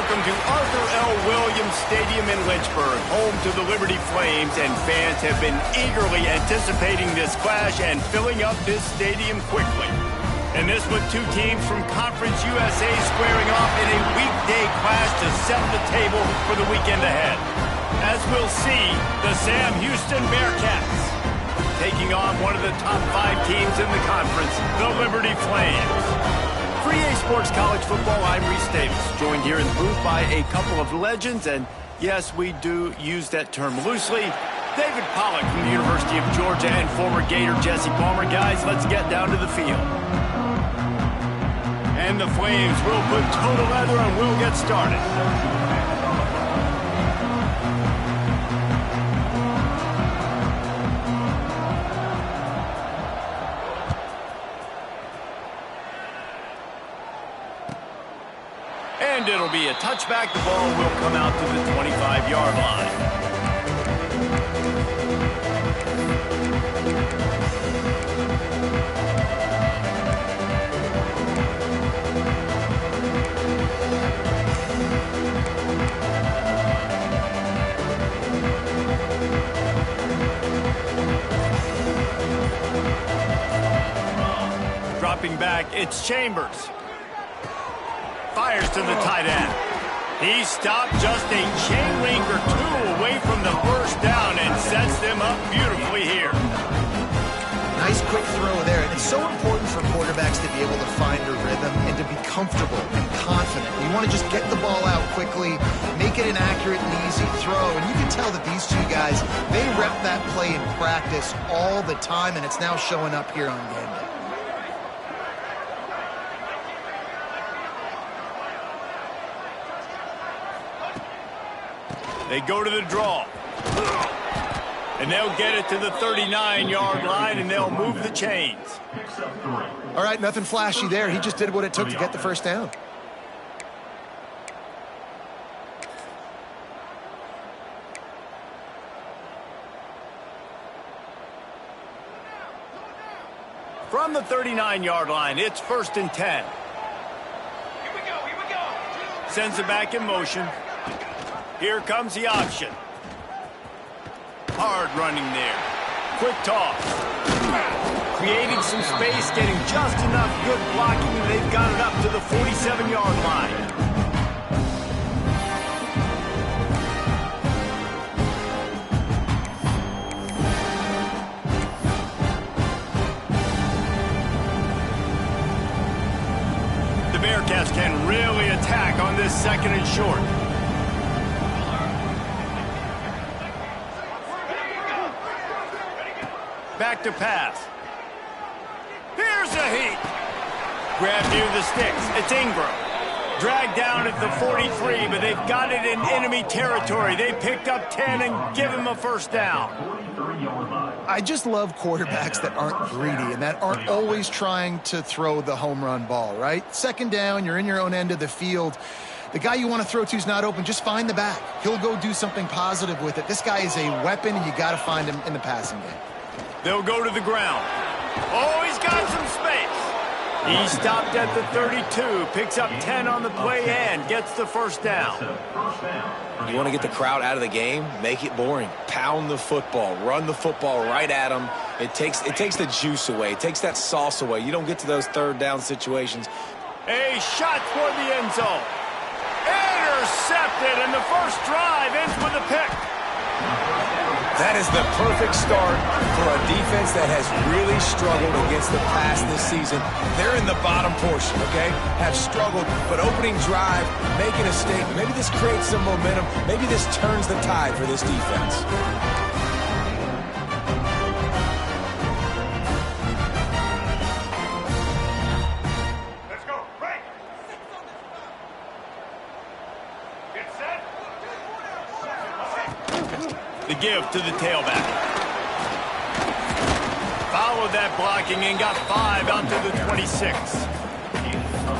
welcome to Arthur L. Williams Stadium in Lynchburg, home to the Liberty Flames, and fans have been eagerly anticipating this clash and filling up this stadium quickly. And this with two teams from Conference USA squaring off in a weekday clash to set the table for the weekend ahead. As we'll see, the Sam Houston Bearcats taking on one of the top 5 teams in the conference, the Liberty Flames. For EA Sports College Football, I'm Reese Davis, joined here in the booth by a couple of legends, and yes, we do use that term loosely. David Pollack from the University of Georgia and former Gator Jesse Palmer. Guys, let's get down to the field. And the Flames will put total leather and we'll get started. And it'll be a touchback. The ball will come out to the 25-yard line. Dropping back, it's Chambers. Fires to the tight end. He stopped just a chain link or two away from the first down and sets them up beautifully here. Nice quick throw there. And it's so important for quarterbacks to be able to find a rhythm and to be comfortable and confident. You want to just get the ball out quickly, make it an accurate and easy throw. And you can tell that these two guys, they rep that play in practice all the time, and it's now showing up here on game day. They go to the draw. And they'll get it to the 39-yard line, and they'll move the chains. All right, nothing flashy there. He just did what it took to get the first down. From the 39-yard line, it's 1st and 10. Here we go. Sends it back in motion. Here comes the option. Hard running there. Quick toss. Creating some space, getting just enough good blocking, and they've got it up to the 47-yard line. The Bearcats can really attack on this 2nd and short. Back to pass. Here's a heat. Grab near the sticks. It's Ingram. Dragged down at the 43, but they've got it in enemy territory. They picked up 10 and give him a first down. I just love quarterbacks that aren't greedy and that aren't always trying to throw the home run ball, right? 2nd down, you're in your own end of the field. The guy you want to throw to is not open. Just find the back. He'll go do something positive with it. This guy is a weapon, and you got to find him in the passing game. They'll go to the ground. Oh, he's got some space. He stopped at the 32, picks up 10 on the play and gets the first down. You want to get the crowd out of the game? Make it boring. Pound the football. Run the football right at them. It takes the juice away. It takes that sauce away. You don't get to those 3rd down situations. A shot for the end zone. Intercepted, and the first drive ends with a pick. That is the perfect start for a defense that has really struggled against the pass this season. They're in the bottom portion, okay? Have struggled, but opening drive, making a statement. Maybe this creates some momentum. Maybe this turns the tide for this defense. Let's go. Right. Get set. The give to the tailback. Followed that blocking and got 5 out to the 26.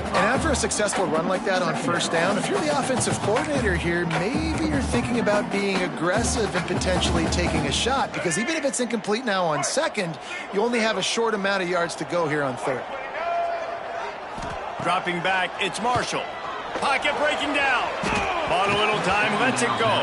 And after a successful run like that on 1st down, if you're the offensive coordinator here, maybe you're thinking about being aggressive and potentially taking a shot, because even if it's incomplete now on 2nd, you only have a short amount of yards to go here on 3rd. Dropping back, it's Marshall. Pocket breaking down. Bought a little time, lets it go.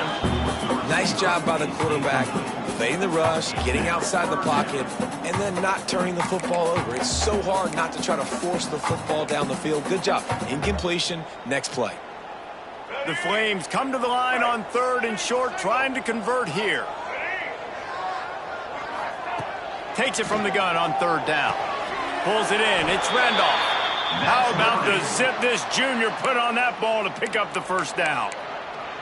Nice job by the quarterback, evading the rush, getting outside the pocket, and then not turning the football over. It's so hard not to try to force the football down the field. Good job. Incompletion, next play. The Flames come to the line on 3rd and short, trying to convert here. Takes it from the gun on 3rd down. Pulls it in. It's Randolph. How about the zip this junior put on that ball to pick up the first down?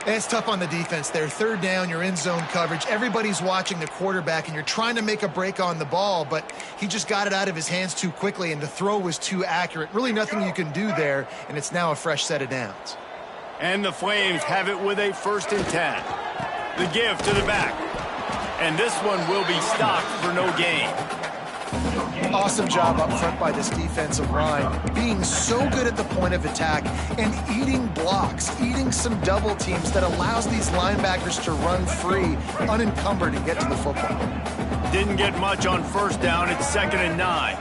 It's tough on the defense there. 3rd down, you're in zone coverage. Everybody's watching the quarterback, and you're trying to make a break on the ball, but he just got it out of his hands too quickly, and the throw was too accurate. Really nothing you can do there, and it's now a fresh set of downs. And the Flames have it with a 1st and 10. The give to the back. And this one will be stopped for no gain. Awesome job up front by this defensive line, being so good at the point of attack and eating blocks, eating some double teams that allows these linebackers to run free, unencumbered, and get to the football. Didn't get much on 1st down. It's 2nd and 9.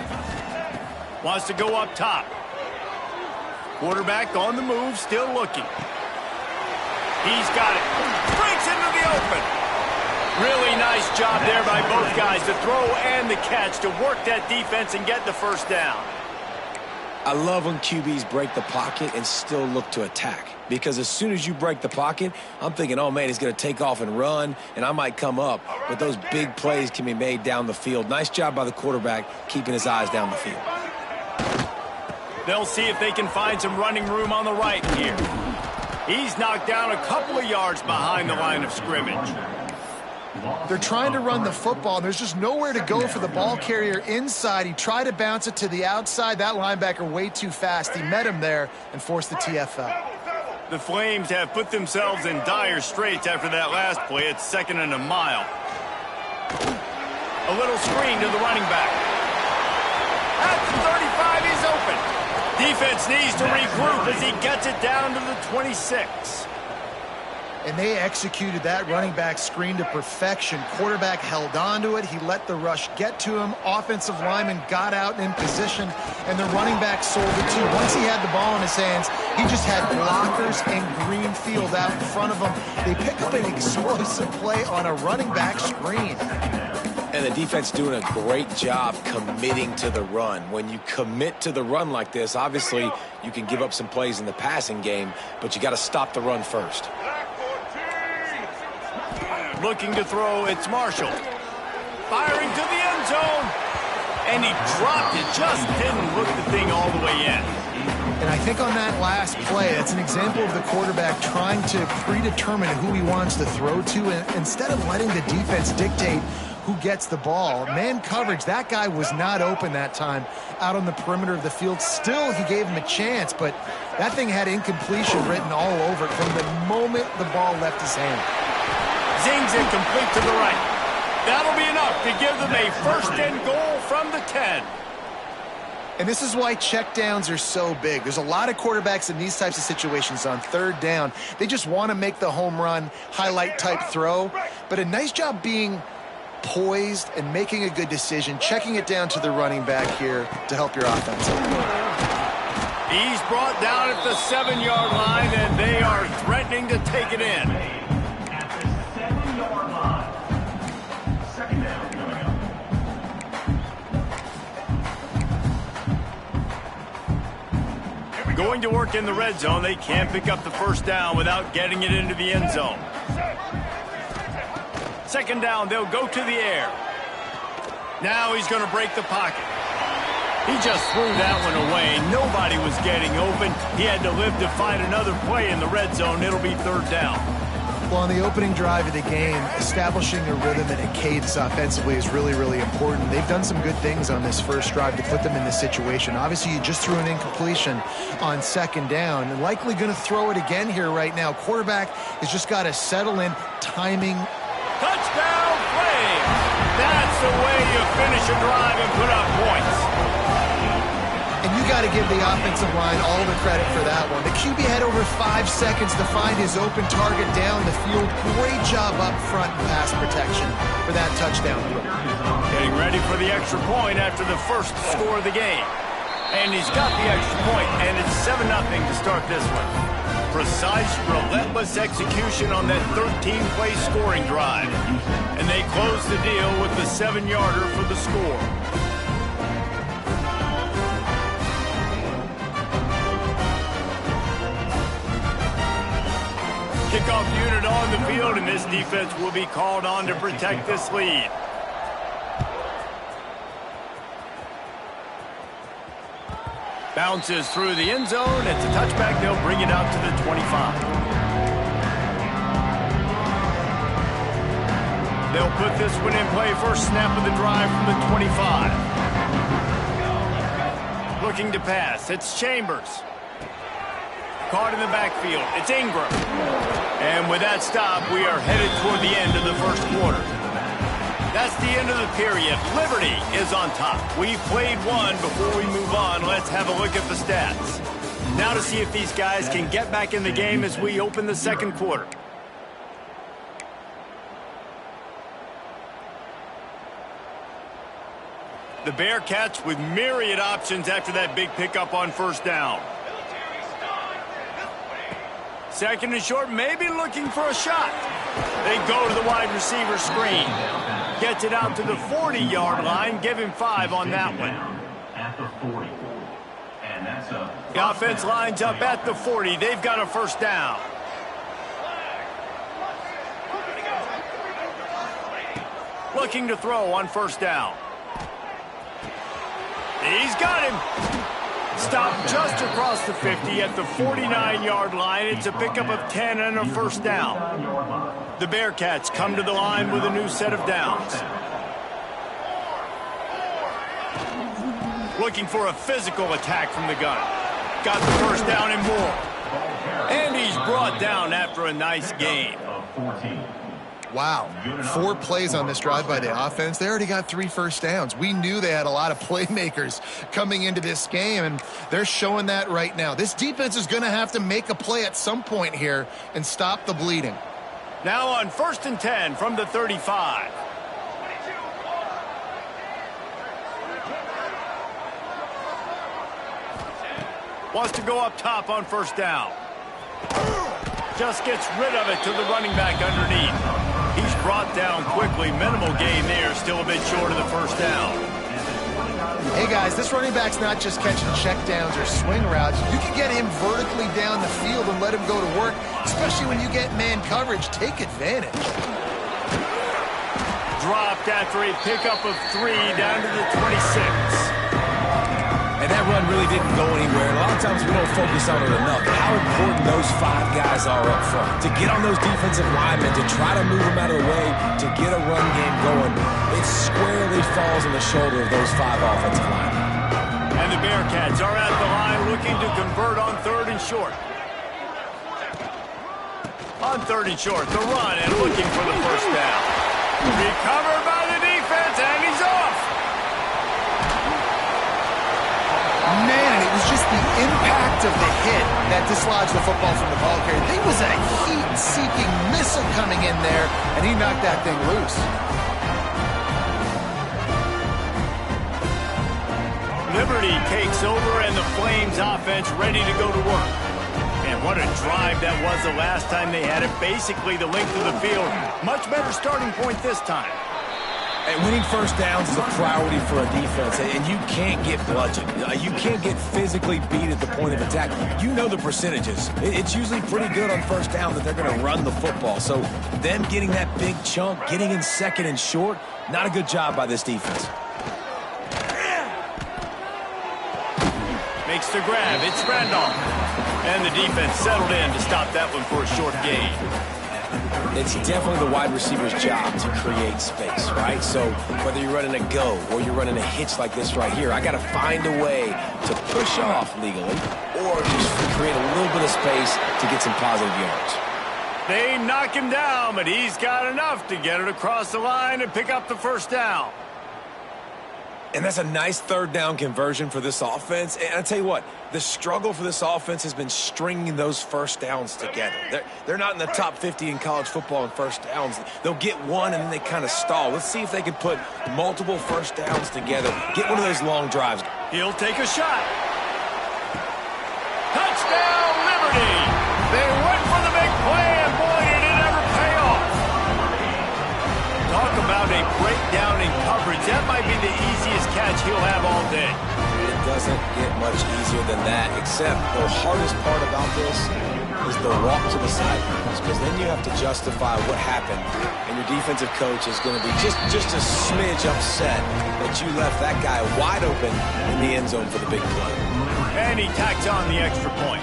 Wants to go up top. Quarterback on the move, still looking. He's got it. Breaks into the open. Really nice job there by both guys, the throw and the catch, to work that defense and get the 1st down. I love when QBs break the pocket and still look to attack. Because as soon as you break the pocket, I'm thinking, oh, man, he's going to take off and run, and I might come up. But those big plays can be made down the field. Nice job by the quarterback keeping his eyes down the field. They'll see if they can find some running room on the right here. He's knocked down a couple of yards behind the line of scrimmage. They're trying to run the football, and there's just nowhere to go for the ball carrier inside. He tried to bounce it to the outside. That linebacker way too fast. He met him there and forced the TFL. The Flames have put themselves in dire straits after that last play. It's 2nd and a mile. A little screen to the running back. At the 35, he's open. Defense needs to regroup as he gets it down to the 26. And they executed that running back screen to perfection. Quarterback held on to it. He let the rush get to him. Offensive lineman got out in position, and the running back sold it too. Once he had the ball in his hands, he just had blockers and green field out in front of him. They pick up an explosive play on a running back screen. And the defense doing a great job committing to the run. When you commit to the run like this, obviously you can give up some plays in the passing game, but you got to stop the run first. Looking to throw, it's Marshall. Firing to the end zone. And he dropped it, just didn't look the thing all the way in. And I think on that last play, that's an example of the quarterback trying to predetermine who he wants to throw to, and instead of letting the defense dictate who gets the ball. Man coverage, that guy was not open that time out on the perimeter of the field. Still, he gave him a chance, but that thing had incompletion written all over it from the moment the ball left his hand. Zings it complete to the right. That'll be enough to give them a 1st and goal from the 10. And this is why checkdowns are so big. There's a lot of quarterbacks in these types of situations on 3rd down. They just want to make the home run, highlight type throw. But a nice job being poised and making a good decision, checking it down to the running back here to help your offense. He's brought down at the 7-yard line, and they are threatening to take it in. At the 7-yard line. 2nd down coming up. Going to work in the red zone. They can't pick up the 1st down without getting it into the end zone. 2nd down, they'll go to the air. Now he's going to break the pocket. He just threw that one away. Nobody was getting open. He had to live to find another play in the red zone. It'll be 3rd down. Well, on the opening drive of the game, establishing a rhythm and a cadence offensively is really, really important. They've done some good things on this first drive to put them in this situation. Obviously, you just threw an incompletion on 2nd down, and likely going to throw it again here right now. Quarterback has just got to settle in, timing. Touchdown, Flames! That's the way you finish a drive and put up points. And you got to give the offensive line all the credit for that one. The QB had over 5 seconds to find his open target down the field. Great job up front in pass protection for that touchdown. Getting ready for the extra point after the first score of the game. And he's got the extra point, and it's 7-0 to start this one. precise, relentless execution on that 13-play scoring drive. And they close the deal with the 7-yarder for the score. Kickoff unit on the field, and this defense will be called on to protect this lead. Bounces through the end zone. It's a touchback. They'll bring it out to the 25. They'll put this one in play. First snap of the drive from the 25. Looking to pass. It's Chambers. Caught in the backfield. It's Ingram. And with that stop, we are headed toward the end of the first quarter. That's the end of the period. Liberty is on top. We've played one. Before we move on, let's have a look at the stats. Now to see if these guys can get back in the game as we open the second quarter. The Bearcats with myriad options after that big pickup on first down. Second and short, maybe looking for a shot. They go to the wide receiver screen. Gets it out to the 40-yard line. Give him 5 on that one. At the 40. And that's a... The offense lines up at the 40. They've got a first down. Looking to throw on first down. He's got him. Stopped just across the 50 at the 49-yard line. It's a pickup of 10 and a first down. The Bearcats come to the line with a new set of downs. Looking for a physical attack from the gun. Got the first down and more. And he's brought down after a nice gain. Wow, 4 plays on this drive by the offense. They already got 3 first downs. We knew they had a lot of playmakers coming into this game, and they're showing that right now. This defense is going to have to make a play at some point here and stop the bleeding. Now on 1st and 10 from the 35. Wants to go up top on first down. Just gets rid of it to the running back underneath. He's brought down quickly. Minimal gain there. Still a bit short of the first down. Hey, guys, this running back's not just catching checkdowns or swing routes. You can get him vertically down the field and let him go to work, especially when you get man coverage. Take advantage. Dropped after a pickup of 3 down to the 26. And that run really didn't go anywhere. And a lot of times we don't focus on it enough. How important those 5 guys are up front. To get on those defensive linemen, to try to move them out of the way, to get a run game going, it squarely falls on the shoulder of those 5 offensive linemen. And the Bearcats are at the line looking to convert on 3rd and short. On 3rd and short, the run and looking for the first down. Recovered by the defense, and he's off. Man, it was just the impact of the hit that dislodged the football from the ball carrier. There was a heat-seeking missile coming in there, and he knocked that thing loose. Liberty takes over, and the Flames offense ready to go to work. And what a drive that was the last time they had it. Basically the length of the field. Much better starting point this time. And winning first downs is a priority for a defense, and you can't get bludgeoned. You can't get physically beat at the point of attack. You know the percentages. It's usually pretty good on first down that they're going to run the football. So them getting that big chunk, getting in 2nd and short, not a good job by this defense. Makes the grab. It's Randolph. And the defense settled in to stop that one for a short gain. It's definitely the wide receiver's job to create space, right? So whether you're running a go or you're running a hitch like this right here, I got to find a way to push off legally or just create a little bit of space to get some positive yards. They knock him down, but he's got enough to get it across the line and pick up the first down. And that's a nice 3rd down conversion for this offense. And I tell you what, the struggle for this offense has been stringing those first downs together. They're not in the top 50 in college football in first downs. They'll get one and then they kind of stall. Let's see if they can put multiple first downs together. Get one of those long drives. He'll take a shot. Touchdown, Liberty! They break down in coverage. That might be the easiest catch he'll have all day. It doesn't get much easier than that, except the hardest part about this is the walk to the sidelines, because then you have to justify what happened, and your defensive coach is going to be just a smidge upset that you left that guy wide open in the end zone for the big play. And he tacks on the extra point.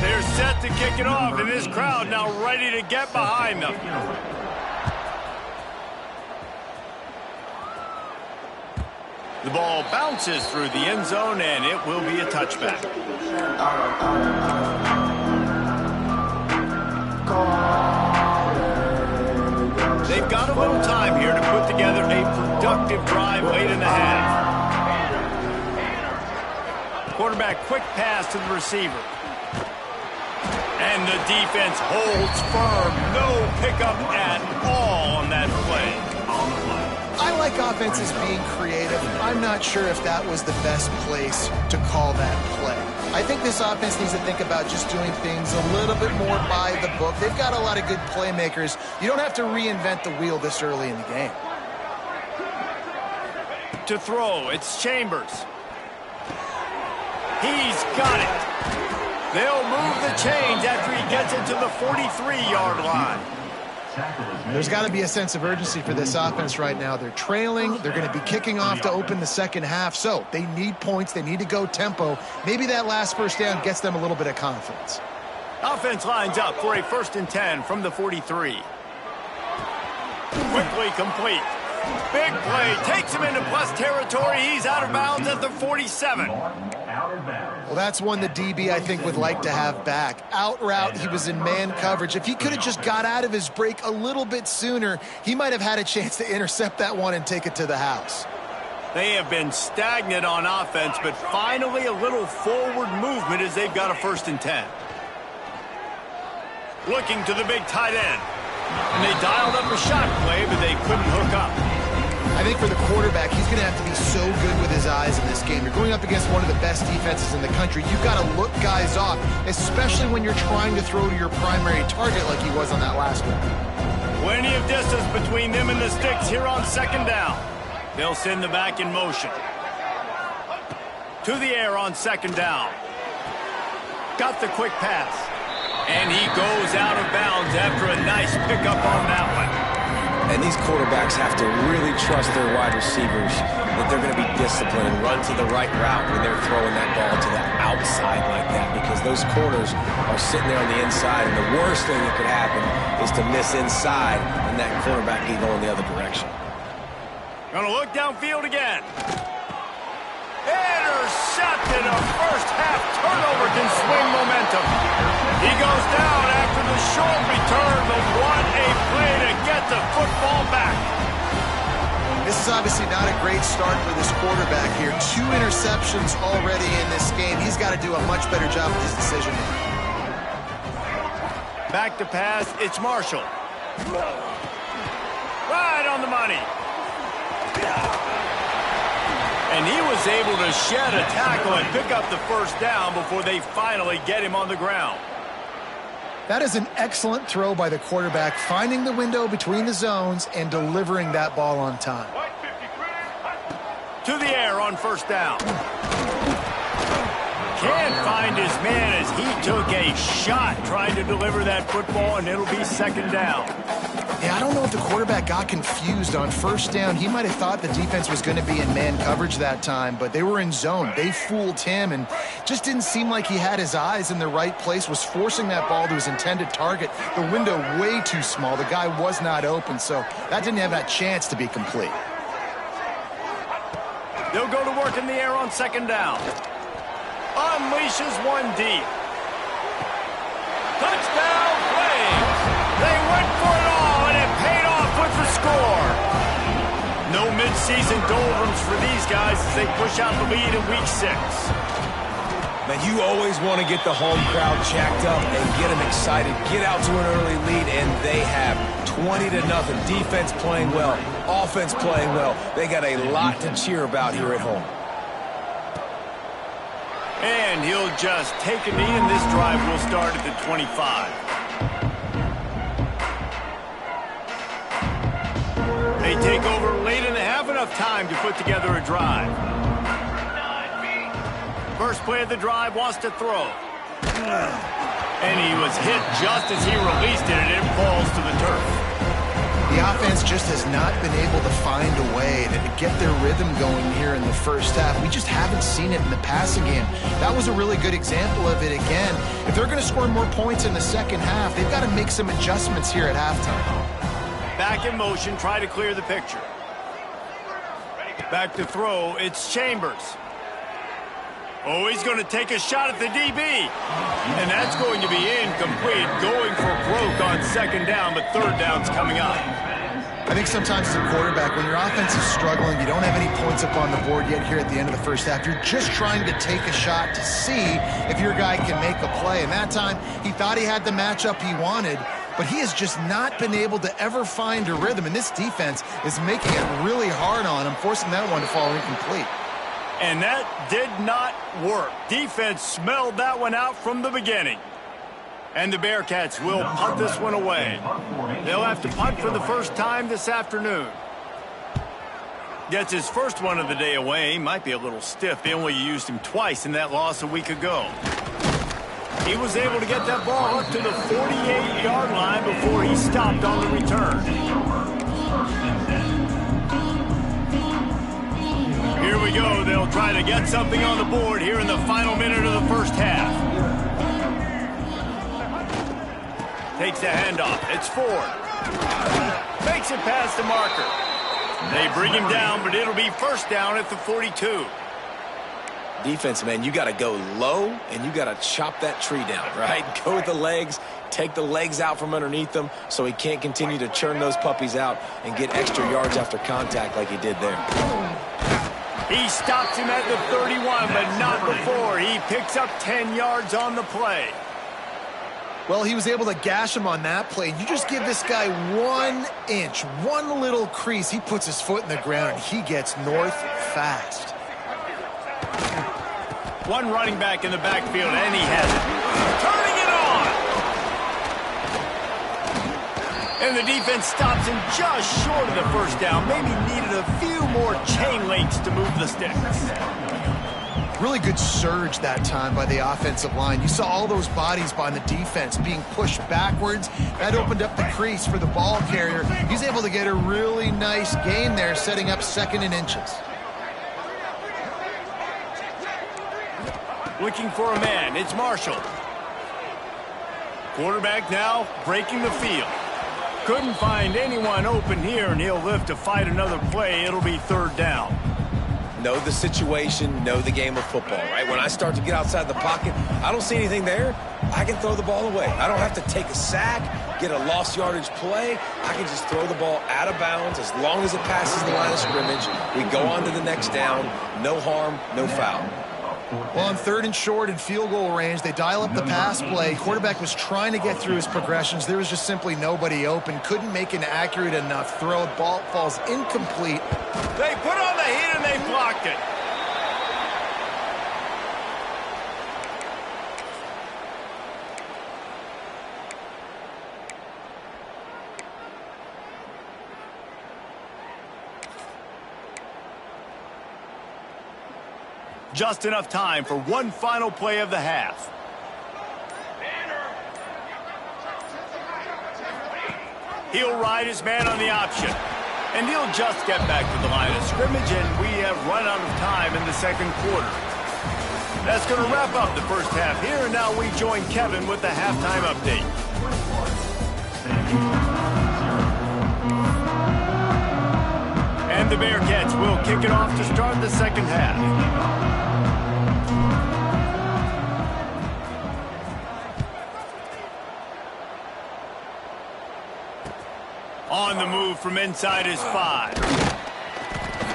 They're set to kick it off, and this crowd now ready to get behind them. The ball bounces through the end zone, and it will be a touchback. They've got a little time here to put together a productive drive late in the half. Quarterback quick pass to the receiver. And the defense holds firm. No pickup at all on that play. I like offenses being creative. I'm not sure if that was the best place to call that play. I think this offense needs to think about just doing things a little bit more by the book. They've got a lot of good playmakers. You don't have to reinvent the wheel this early in the game. To throw, it's Chambers. He's got it. They'll move the chains after he gets it to the 43-yard line. There's got to be a sense of urgency for this offense right now. They're trailing. They're going to be kicking off to open the second half. So they need points. They need to go tempo. Maybe that last first down gets them a little bit of confidence. Offense lines up for a 1st and 10 from the 43. Quickly complete. Big play. Takes him into plus territory. He's out of bounds at the 47. Well, that's one the DB, I think, would like to have back. Out route, he was in man coverage. If he could have just got out of his break a little bit sooner, he might have had a chance to intercept that one and take it to the house. They have been stagnant on offense, but finally a little forward movement as they've got a 1st and 10. Looking to the big tight end. And they dialed up a shot play, but they couldn't hook up. I think for the quarterback, he's going to have to be so good with his eyes in this game. You're going up against one of the best defenses in the country. You've got to look guys off, especially when you're trying to throw to your primary target like he was on that last one. Plenty of distance between them and the sticks here on 2nd down. They'll send the back in motion. To the air on 2nd down. Got the quick pass. And he goes out of bounds after a nice pickup on that one. And these quarterbacks have to really trust their wide receivers that they're going to be disciplined and run to the right route when they're throwing that ball to the outside like that, because those corners are sitting there on the inside, and the worst thing that could happen is to miss inside and that quarterback can go in the other direction. Gonna look downfield again. Intercepted. A first half turnover can swing momentum. He goes down after the short return, but what a play to get the football back. This is obviously not a great start for this quarterback here. 2 interceptions already in this game. He's got to do a much better job with his decision making. Back to pass, it's Marshall. Right on the money. And he was able to shed a tackle and pick up the 1st down before they finally get him on the ground. That is an excellent throw by the quarterback, finding the window between the zones and delivering that ball on time. To the air on 1st down. Can't find his man as he took a shot trying to deliver that football, and it'll be 2nd down. Yeah, I don't know if the quarterback got confused on 1st down. He might have thought the defense was going to be in man coverage that time, but they were in zone. They fooled him and just didn't seem like he had his eyes in the right place, was forcing that ball to his intended target. The window way too small. The guy was not open, so that didn't have that chance to be complete. They'll go to work in the air on 2nd down. Unleashes one deep. Touchdown Flames! They went for it all, and it paid off with the score. No midseason doldrums for these guys as they push out the lead in Week 6. Man, you always want to get the home crowd jacked up and get them excited, get out to an early lead, and they have 20-0. Defense playing well, offense playing well. They got a lot to cheer about here at home. And he'll just take a knee, and this drive will start at the 25. They take over late in the half, enough time to put together a drive. First play of the drive, wants to throw. And he was hit just as he released it, and it falls to the turf. The offense just has not been able to find a way to get their rhythm going here in the first half. We just haven't seen it in the passing game. That was a really good example of it again. If they're going to score more points in the second half, they've got to make some adjustments here at halftime. Back in motion, try to clear the picture. Back to throw, it's Chambers. Oh, he's going to take a shot at the DB. And that's going to be incomplete. Going for broke on second down, but third down's coming up. I think sometimes as a quarterback, when your offense is struggling, you don't have any points up on the board yet here at the end of the first half. You're just trying to take a shot to see if your guy can make a play. And that time, he thought he had the matchup he wanted, but he has just not been able to ever find a rhythm. And this defense is making it really hard on him, forcing that one to fall incomplete. And that did not work. Defense smelled that one out from the beginning. And the Bearcats will punt this one away. They'll have to punt for the first time this afternoon. Gets his first one of the day away. Might be a little stiff. They only used him twice in that loss a week ago. He was able to get that ball up to the 48-yard line before he stopped on the return. Here we go. They'll try to get something on the board here in the final minute of the first half. Takes the handoff. It's Ford. Makes it past the marker. They bring him down, but it'll be first down at the 42. Defense, man, you got to go low, and you got to chop that tree down, right? Go with the legs, take the legs out from underneath them so he can't continue to churn those puppies out and get extra yards after contact like he did there. He stops him at the 31, but not before. He picks up 10 yards on the play. Well, he was able to gash him on that play. You just give this guy 1 inch, one little crease. He puts his foot in the ground, and he gets north fast. One running back in the backfield, and he has it. Turning it on! And the defense stops him just short of the first down. Maybe needed a few more chain links to move the sticks. Really good surge that time by the offensive line. You saw all those bodies by the defense being pushed backwards. That opened up the crease for the ball carrier. He's able to get a really nice gain there, setting up 2nd and inches. Looking for a man. It's Marshall. Quarterback now breaking the field. Couldn't find anyone open here, and he'll live to fight another play. It'll be third down. Know the situation, know the game of football, right? When I start to get outside the pocket, I don't see anything there, I can throw the ball away. I don't have to take a sack, get a lost yardage play. I can just throw the ball out of bounds as long as it passes the line of scrimmage. We go on to the next down. No harm, no foul. Well, on 3rd and short and field goal range, they dial up the pass play. Quarterback was trying to get through his progressions. There was just simply nobody open. Couldn't make an accurate enough throw. Ball falls incomplete. They put on the heat and they blocked it. Just enough time for one final play of the half. He'll ride his man on the option. And he'll just get back to the line of scrimmage, and we have run out of time in the second quarter. That's going to wrap up the first half here, and now we join Kevin with the halftime update. And the Bearcats will kick it off to start the second half. On the move from inside his 5.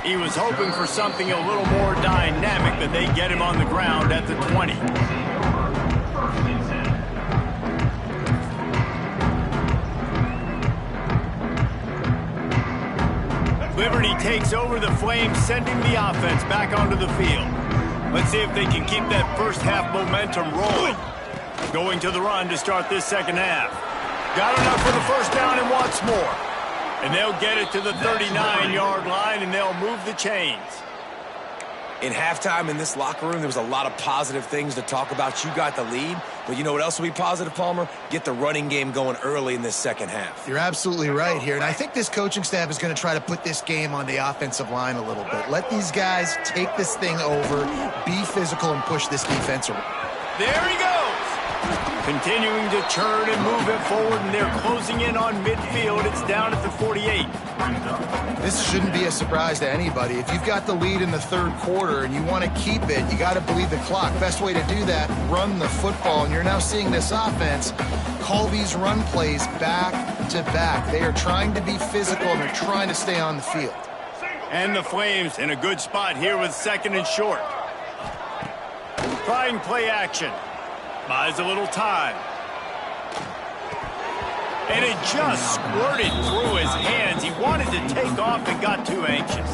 He was hoping for something a little more dynamic, but they get him on the ground at the 20. Liberty takes over the Flames, sending the offense back onto the field. Let's see if they can keep that first half momentum rolling. Going to the run to start this second half. Got enough for the first down and wants more. And they'll get it to the 39-yard line, and they'll move the chains. In halftime in this locker room, there was a lot of positive things to talk about. You got the lead, but you know what else will be positive, Palmer? Get the running game going early in this second half. You're absolutely right here, and I think this coaching staff is going to try to put this game on the offensive line a little bit. Let these guys take this thing over, be physical, and push this defense around. There he goes! Continuing to churn and move it forward, and they're closing in on midfield. It's down at the 48. This shouldn't be a surprise to anybody. If you've got the lead in the third quarter and you want to keep it, you got to bleed the clock. Best way to do that, run the football. And you're now seeing this offense call these run plays back to back. They are trying to be physical, and they're trying to stay on the field. And the Flames in a good spot here with second and short. Trying play action. Buys a little time. And it just squirted through his hands. He wanted to take off and got too anxious.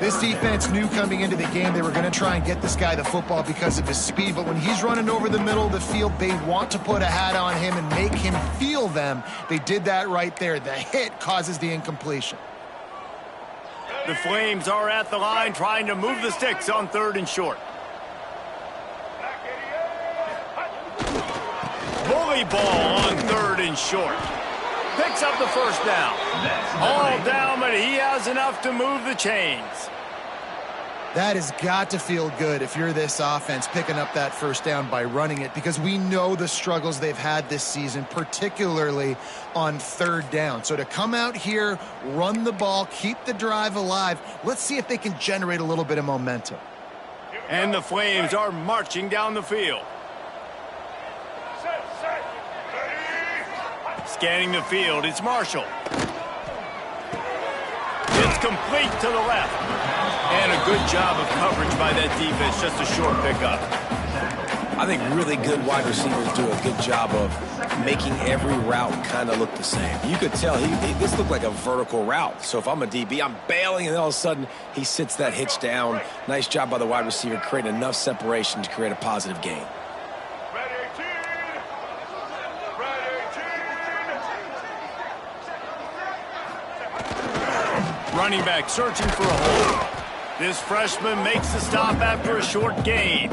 This defense knew coming into the game they were going to try and get this guy the football because of his speed, but when he's running over the middle of the field, they want to put a hat on him and make him feel them. They did that right there. The hit causes the incompletion. The Flames are at the line trying to move the sticks on third and short. Bully ball on third and short. Picks up the first down. All down, but he has enough to move the chains. That has got to feel good if you're this offense picking up that first down by running it, because we know the struggles they've had this season, particularly on third down. So to come out here, run the ball, keep the drive alive, let's see if they can generate a little bit of momentum. And the Flames are marching down the field. Scanning the field, it's Marshall. It's complete to the left. And a good job of coverage by that defense, just a short pickup. I think really good wide receivers do a good job of making every route kind of look the same. You could tell this looked like a vertical route. So if I'm a DB, I'm bailing, and all of a sudden he sits that hitch down. Nice job by the wide receiver, creating enough separation to create a positive gain. Running back searching for a hole. This freshman makes the stop after a short gain.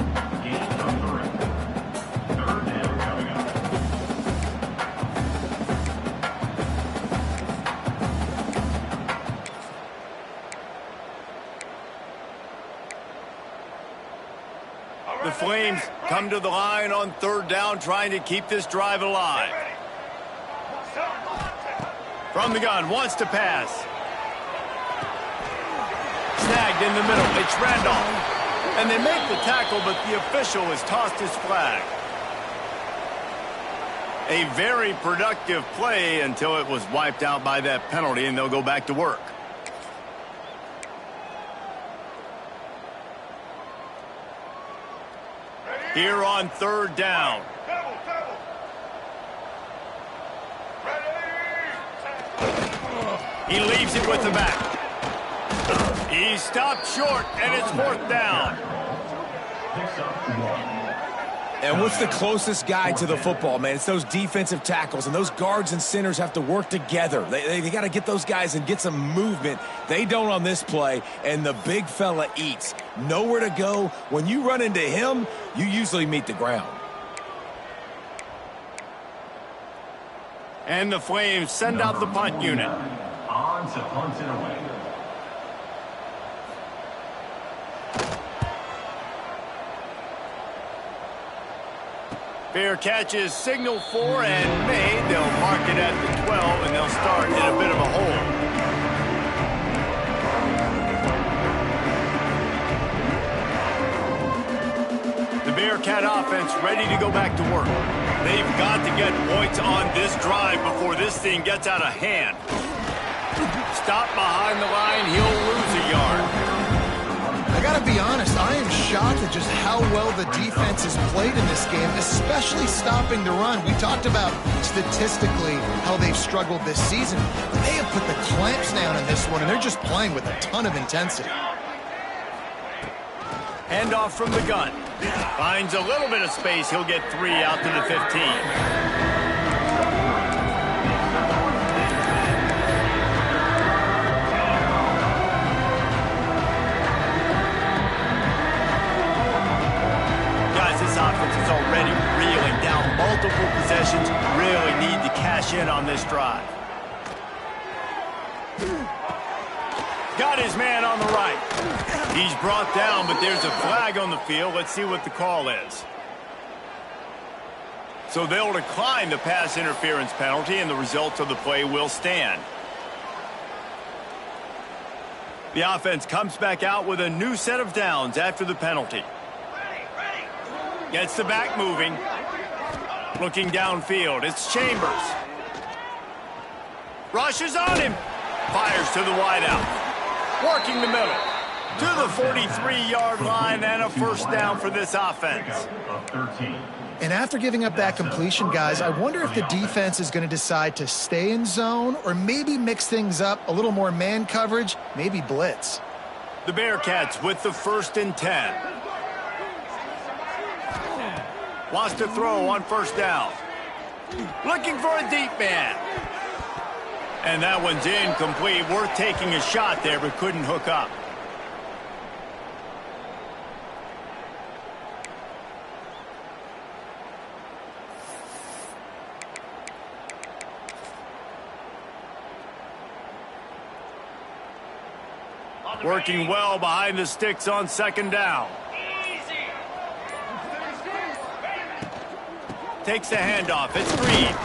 The Flames come to the line on third down, trying to keep this drive alive. From the gun, wants to pass. Snagged in the middle. It's Randolph. And they make the tackle, but the official has tossed his flag. A very productive play until it was wiped out by that penalty, and they'll go back to work. Here on third down. He leaves it with the back. He stopped short, and it's fourth down. And what's the closest guy to the football, man? It's those defensive tackles, and those guards and centers have to work together. They got to get those guys and get some movement. They don't on this play, and the big fella eats. Nowhere to go. When you run into him, you usually meet the ground. And the Flames send out the punt unit. On to punt it away. Fair catch is signaled for and made. They'll mark it at the 12, and they'll start in a bit of a hole. The Bearcat offense ready to go back to work. They've got to get points on this drive before this thing gets out of hand. Stop behind the line, he'll lose a yard. I gotta be honest, I am shocked at just how well the defense has played in this game, especially stopping the run. We talked about statistically how they've struggled this season, but they have put the clamps down in this one, and they're just playing with a ton of intensity. Handoff from the gun. Finds a little bit of space. He'll get 3 out to the 15. This offense is already reeling down multiple possessions. Really need to cash in on this drive. Got his man on the right. He's brought down, but there's a flag on the field. Let's see what the call is. So they'll decline the pass interference penalty, and the results of the play will stand. The offense comes back out with a new set of downs after the penalty. Gets the back moving. Looking downfield. It's Chambers. Rushes on him. Fires to the wideout. Working the middle. To the 43-yard line and a first down for this offense. And after giving up that completion, guys, I wonder if the defense is going to decide to stay in zone or maybe mix things up, a little more man coverage, maybe blitz. The Bearcats with the 1st and 10. Wants to throw on first down. Looking for a deep man. And that one's incomplete. Worth taking a shot there, but couldn't hook up. Working well behind the sticks on 2nd down. Takes the handoff. It's Green.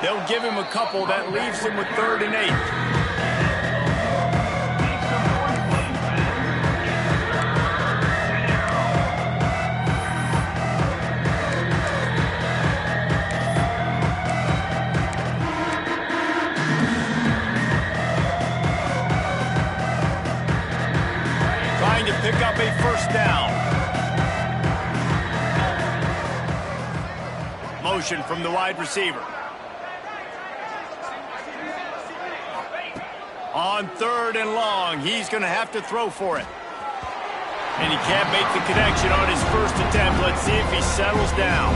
They'll give him a couple. That leaves him with 3rd and 8. Trying to pick up a first down. Motion from the wide receiver. On 3rd and long, he's going to have to throw for it. And he can't make the connection on his first attempt. Let's see if he settles down.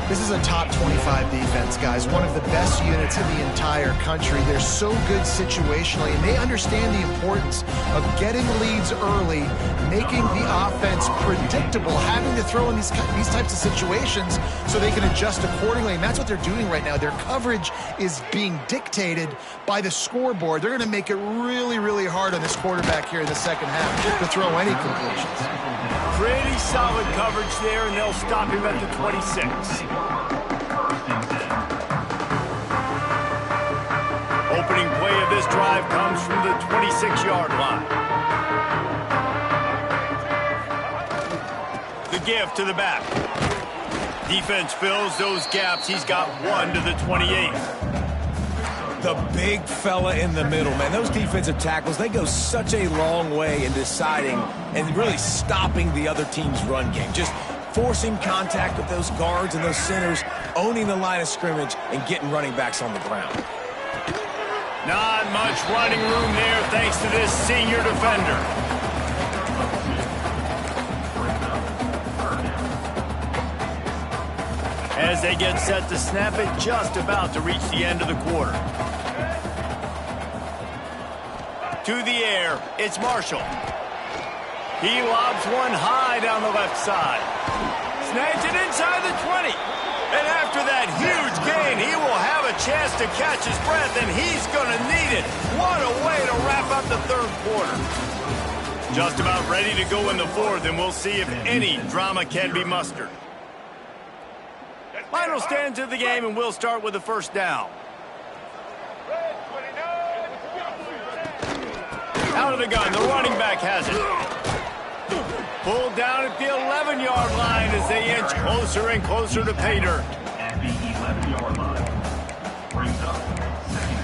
This is a top 25 defense, guys. One of the best units in the entire country. They're so good situationally, and they understand the importance of getting leads early, making the offense predictable, having to throw in these types of situations so they can adjust accordingly. And that's what they're doing right now. Their coverage is being dictated by the scoreboard. They're going to make it really, really hard on this quarterback here in the second half to throw any completions. Pretty solid coverage there, and they'll stop him at the 26. Opening play of this drive comes from the 26-yard line. The give to the back. Defense fills those gaps. He's got 1 to the 28. The big fella in the middle, man. Those defensive tackles, they go such a long way in deciding and really stopping the other team's run game. Just forcing contact with those guards and those centers, owning the line of scrimmage, and getting running backs on the ground. Not much running room there thanks to this senior defender. As they get set to snap it, just about to reach the end of the quarter. To the air, it's Marshall. He lobs one high down the left side. Snags it inside the 20. And after that huge gain, he will have a chance to catch his breath, and he's going to need it. What a way to wrap up the 3rd quarter. Just about ready to go in the 4th, and we'll see if any drama can be mustered. Final stands of the game, and we'll start with the first down. Out of the gun, the running back has it. Pulled down at the 11-yard line as they inch closer and closer to pay dirt. At the 11-yard line, brings up 2nd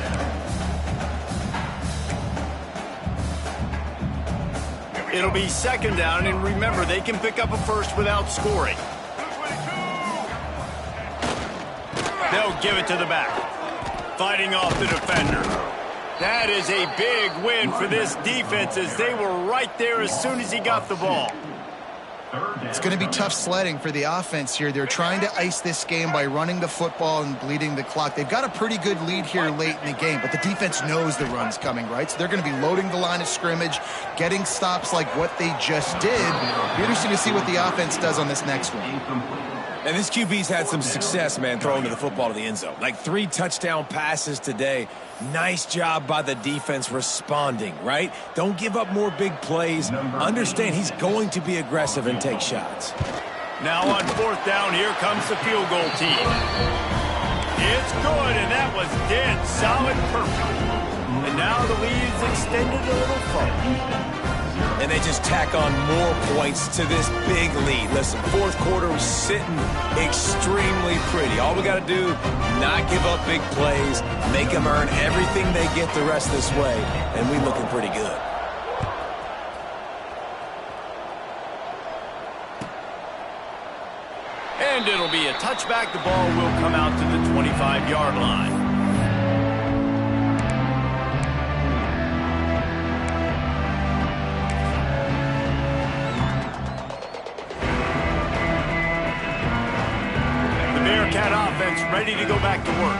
down. It'll be 2nd down, and remember, they can pick up a first without scoring. They'll give it to the back. Fighting off the defender. That is a big win for this defense as they were right there as soon as he got the ball. It's going to be tough sledding for the offense here. They're trying to ice this game by running the football and bleeding the clock. They've got a pretty good lead here late in the game, but the defense knows the run's coming, right? So they're going to be loading the line of scrimmage, getting stops like what they just did. It'll be interesting to see what the offense does on this next one. And this QB's had some success, man, throwing the football to the end zone. Like 3 touchdown passes today. Nice job by the defense responding, right? Don't give up more big plays. Understand he's going to be aggressive and take shots. Now on 4th down, here comes the field goal team. It's good, and that was dead solid perfect. And now the lead's extended a little further. And they just tack on more points to this big lead. Listen, 4th quarter was sitting extremely pretty. All we got to do, not give up big plays, make them earn everything they get the rest of this way, and we looking pretty good. And it'll be a touchback. The ball will come out to the 25-yard line. Ncaa offense ready to go back to work.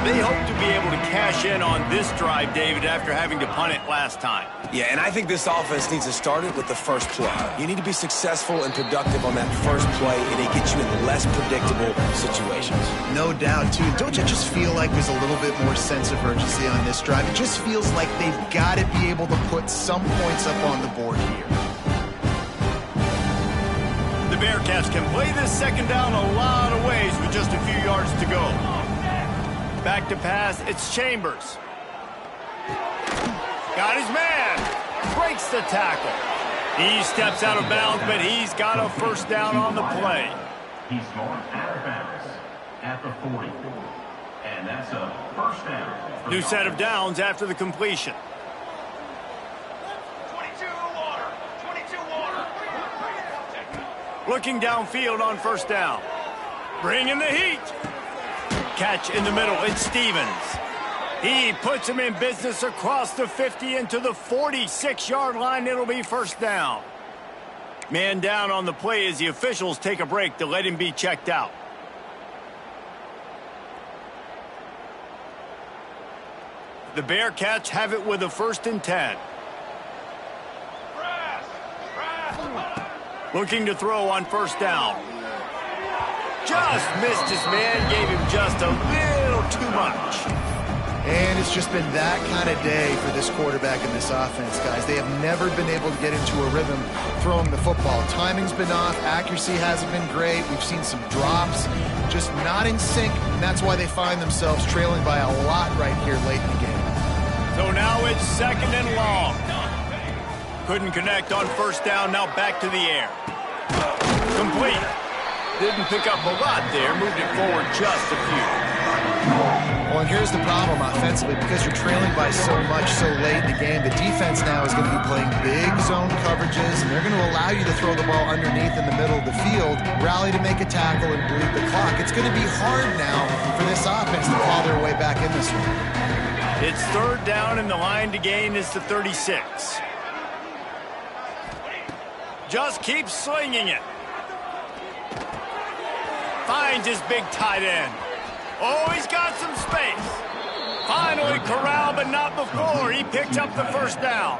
They hope to be able to cash in on this drive, David, after having to punt it last time. Yeah, and I think this offense needs to start it with the first play. You need to be successful and productive on that first play, and it gets you in less predictable situations. No doubt, too. Don't you just feel like there's a little bit more sense of urgency on this drive? It just feels like they've got to be able to put some points up on the board here. The Bearcats can play this second down a lot of ways with just a few yards to go. Back to pass, it's Chambers. Got his man. Breaks the tackle. He steps out of bounds, but he's got a first down on the play. He's marked out of bounds at the 40. And that's a first down. New set of downs after the completion. Looking downfield on first down. Bringing the heat. Catch in the middle. It's Stevens. He puts him in business across the 50 into the 46-yard line. It'll be first down. Man down on the play as the officials take a break to let him be checked out. The Bearcats have it with a 1st and 10. Looking to throw on first down. Just missed his man, gave him just a little too much. And it's just been that kind of day for this quarterback and this offense, guys. They have never been able to get into a rhythm throwing the football. Timing's been off. Accuracy hasn't been great. We've seen some drops. Just not in sync, and that's why they find themselves trailing by a lot right here late in the game. So now it's 2nd and long. Couldn't connect on first down, now back to the air. Complete. Didn't pick up a lot there, moved it forward just a few. Well, and here's the problem offensively, because you're trailing by so much so late in the game, the defense now is going to be playing big zone coverages, and they're going to allow you to throw the ball underneath in the middle of the field, rally to make a tackle, and bleed the clock. It's going to be hard now for this offense to claw their way back in this one. It's 3rd down, and the line to gain is the 36. Just keeps slinging it. Finds his big tight end. Oh, he's got some space. Finally corralled, but not before. He picks up the first down.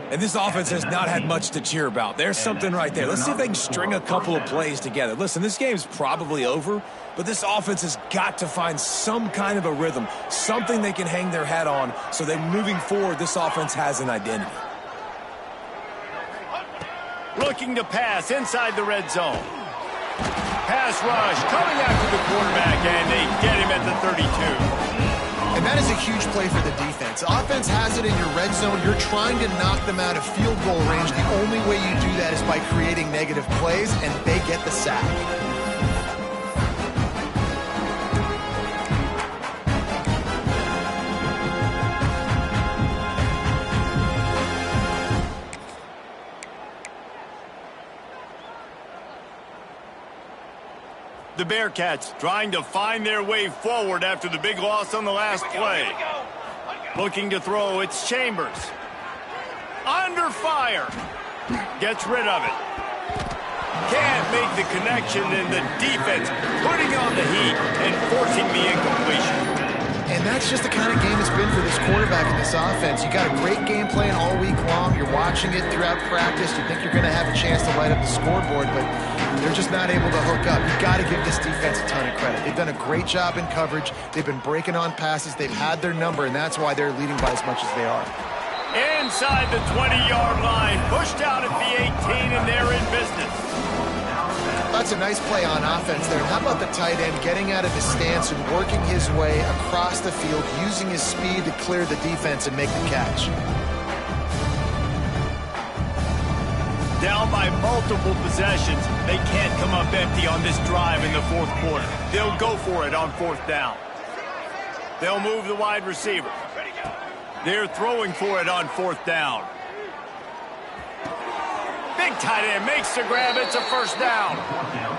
And this offense has not had much to cheer about. There's something right there. Let's see if they can string a couple of plays together. Listen, this game's probably over, but this offense has got to find some kind of a rhythm, something they can hang their hat on so that moving forward, this offense has an identity. Looking to pass inside the red zone. Pass rush coming after the quarterback, and they get him at the 32. And that is a huge play for the defense. Offense has it in your red zone. You're trying to knock them out of field goal range. The only way you do that is by creating negative plays, and they get the sack. The Bearcats trying to find their way forward after the big loss on the last play. Looking to throw, it's Chambers. Under fire. Gets rid of it. Can't make the connection, and the defense putting on the heat and forcing the incompletion. And that's just the kind of game it's been for this quarterback in this offense. You got a great game plan all week long. You're watching it throughout practice. You think you're going to have a chance to light up the scoreboard, but they're just not able to hook up. You got to give this defense a ton of credit. They've done a great job in coverage. They've been breaking on passes. They've had their number, and that's why they're leading by as much as they are. Inside the 20-yard line, pushed out at the 18, and they're in business. That's a nice play on offense there. How about the tight end getting out of his stance and working his way across the field, using his speed to clear the defense and make the catch. Down by multiple possessions, they can't come up empty on this drive in the fourth quarter. They'll go for it on fourth down. They'll move the wide receiver. They're throwing for it on fourth down. Big tight end makes the grab. It's a first down.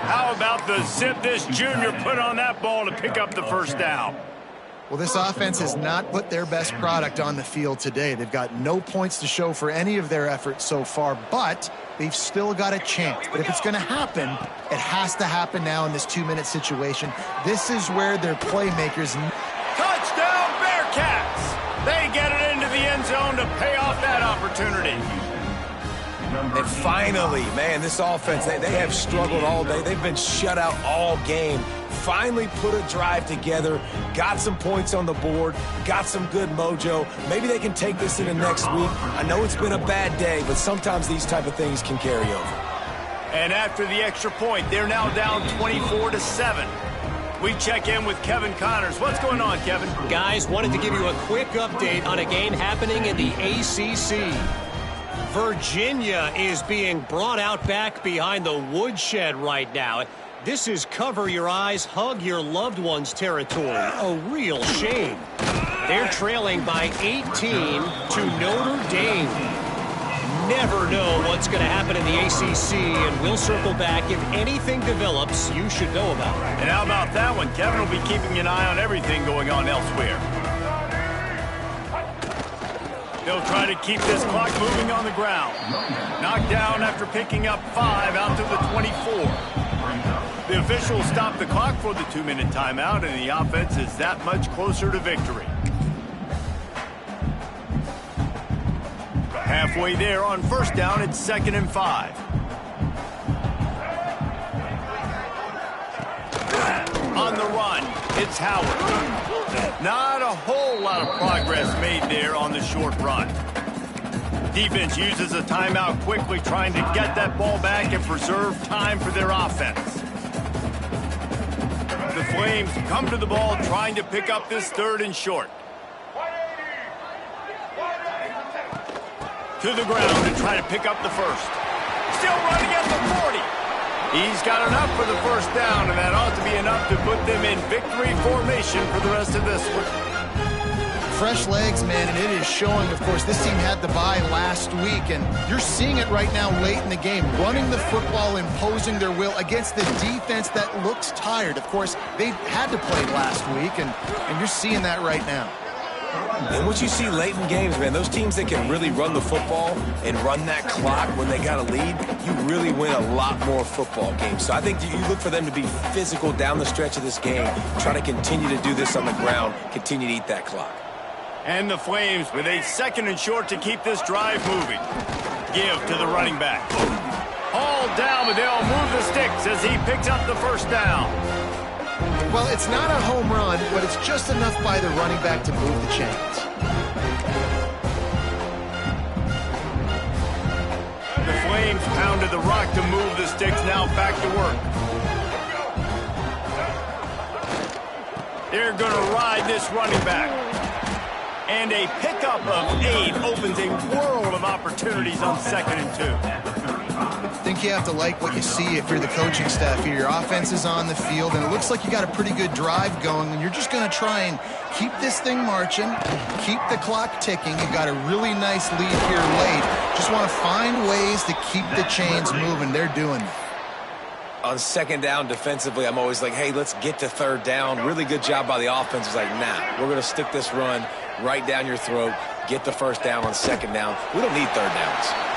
How about the zip this junior put on that ball to pick up the first down? Well, this offense has not put their best product on the field today. They've got no points to show for any of their efforts so far, but they've still got a chance. But if it's going to happen, it has to happen now in this 2-minute situation. This is where their playmakers... Touchdown, Bearcats! They get it into the end zone to pay off that opportunity. And finally, man, this offense, they have struggled all day. They've been shut out all game. Finally put a drive together, got some points on the board, got some good mojo. Maybe they can take this into next week. I know it's been a bad day, but sometimes these type of things can carry over. And after the extra point, they're now down 24-7. We check in with Kevin Connors. What's going on, Kevin? Guys, wanted to give you a quick update on a game happening in the ACC. Virginia is being brought out back behind the woodshed right now. This is cover your eyes, hug your loved ones territory. A real shame. They're trailing by 18 to Notre Dame. Never know what's going to happen in the ACC, and we'll circle back if anything develops you should know about. And how about that one? Kevin will be keeping an eye on everything going on elsewhere. They'll try to keep this clock moving on the ground. Knocked down after picking up 5 out to the 24. The officials stop the clock for the 2-minute timeout, and the offense is that much closer to victory. Halfway there on first down, it's 2nd and 5. On the run, it's Howard. Not a whole lot of progress made there on the short run. Defense uses a timeout quickly, trying to get that ball back and preserve time for their offense. The Flames come to the ball, trying to pick up this 3rd and short. To the ground to try to pick up the first. Still running at the 40. He's got enough for the first down, and that ought to be enough to put them in victory formation for the rest of this one. Fresh legs, man, and it is showing. Of course, this team had the bye last week, and you're seeing it right now late in the game, running the football, imposing their will against the defense that looks tired. Of course, they had to play last week, and you're seeing that right now. And what you see late in games, man, those teams that can really run the football and run that clock when they got a lead, you really win a lot more football games. So I think you look for them to be physical down the stretch of this game, try to continue to do this on the ground, continue to eat that clock. And the Flames with a 2nd and short to keep this drive moving. Give to the running back. All down, but they'll move the sticks as he picks up the first down. Well, it's not a home run, but it's just enough by the running back to move the chains. The Flames pounded the rock to move the sticks, now back to work. They're going to ride this running back. And a pickup of 8 opens a world of opportunities on 2nd and 2. I think you have to like what you see if you're the coaching staff here. Your offense is on the field, and it looks like you got a pretty good drive going, and you're just going to try and keep this thing marching, keep the clock ticking. You've got a really nice lead here late. Just want to find ways to keep the chains moving. They're doing it. On 2nd down defensively, I'm always like, hey, let's get to 3rd down. Really good job by the offense. It's like, nah, we're going to stick this run. right down your throat, get the first down on second down. We don't need third downs.